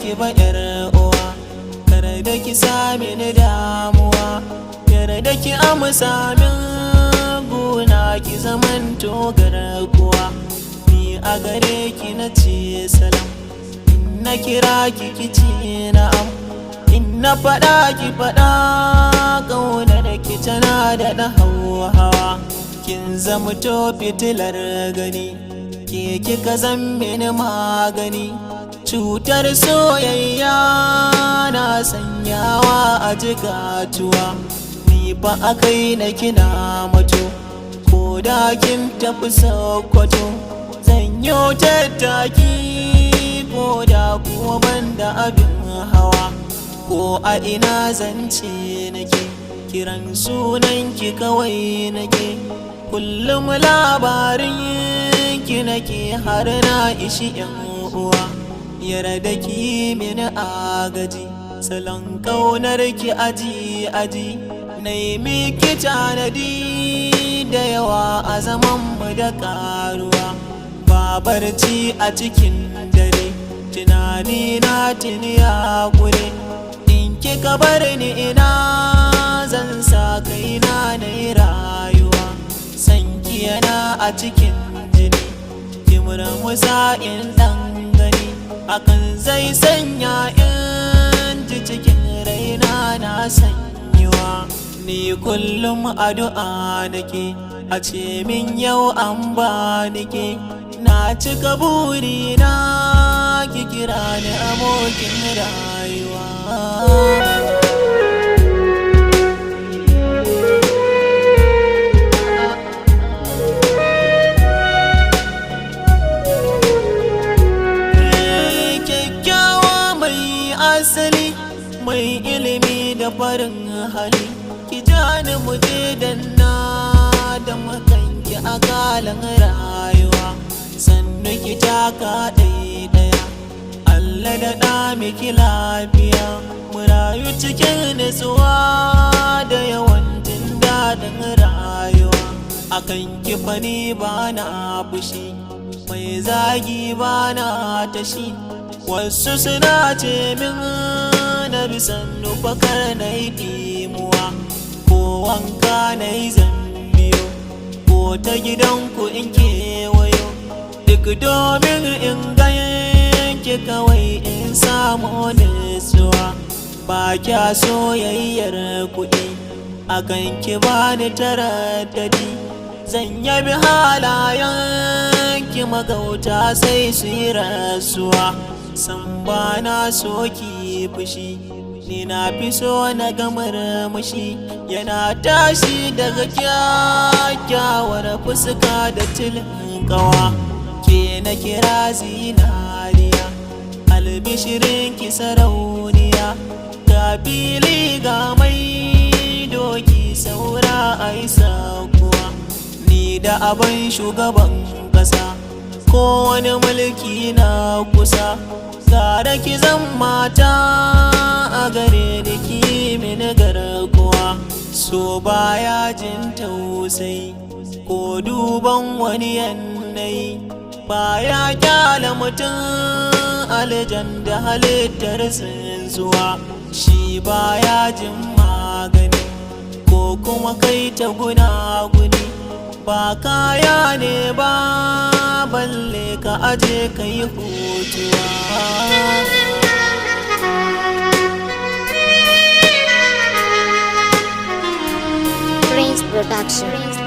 ki ba yar uwa, kar da ki sami ni damuwa, yarda ki amsa min guna ki zaman togar kuwa. Ni a gare ki na ce salam, in na kira ki kici na'am, in na faɗa ki faɗa, ƙaunar ki tana da hawa. Kin zama to fitilar gani, ke kika zan mini magani, cutar soyayya na sanyawa a jigatuwa. Ni fa akai na kina mato, ko da kin tafi Sokoto, zan yi tattaki ko da kuwa banda abin hawa. Ko a ina zance nake, kiran sunanki kawai nake, kullum labarin ki nake har na ishi yan uwa. Yarda ki mini agaji, salon ƙaunar ki aji na yi miki tanadi da yawa a zaman mu da ƙaruwa. Ba barci a cikin dare, tunani na tuni ya gure, in kika bar ni ina zan sa kaina na yi rayuwa. Sanki yana a cikin jini, ki murmusa in ɗan gani, hakan zai sanya in ji cikin raina na sanyuwa. Ni kullum addu'a nake, a ce min yau an ba nake, na cika burina ki kira ni abokin rayuwa. Asali mai ilimi da farin hali, ki jani muje danna da makanki a kalan rayuwa. Sannu ki taka ɗaya, Allah da ɗa miki lafiya, mu rayu cikin nutsuwa da yawan jin daɗin rayuwa. Akan ki fani ba na fushi, mai zagi ba na tashi, wasu suna ce min na bi sannu bakar na yi ɗimuwa, ko wanka na yi zambiyo, ko ta gidanku in kewayo, duk domin in ganki kawai in samu nutsuwa. Ba kya soyayyar kuɗi, akan ki bani taraddadi, zan yabi halayen ki magauta sai su yi rasuwa. San ba na so ki fushi, ni na fi so na ga murmushi yana tashi daga kyakkyawar fuska da tilin kawa. Ke na kira zinariya, albishirin ki sarauniya, ga fili ga mai doki saura ai sakuwa. Ni da abin shugaban ƙasa, ko wani mulki na kusa, gara ki zan mata a gare da ki mini garkuwa. So baya jin tausayi ko duban wani yanayi, baya kyala mutum aljan da halittar tsinzuwa. Shi baya jin magani ko kuma kai ta gunaguni, ba kaya ne ba balle ka aje ka yi hutuwa. Prince Production.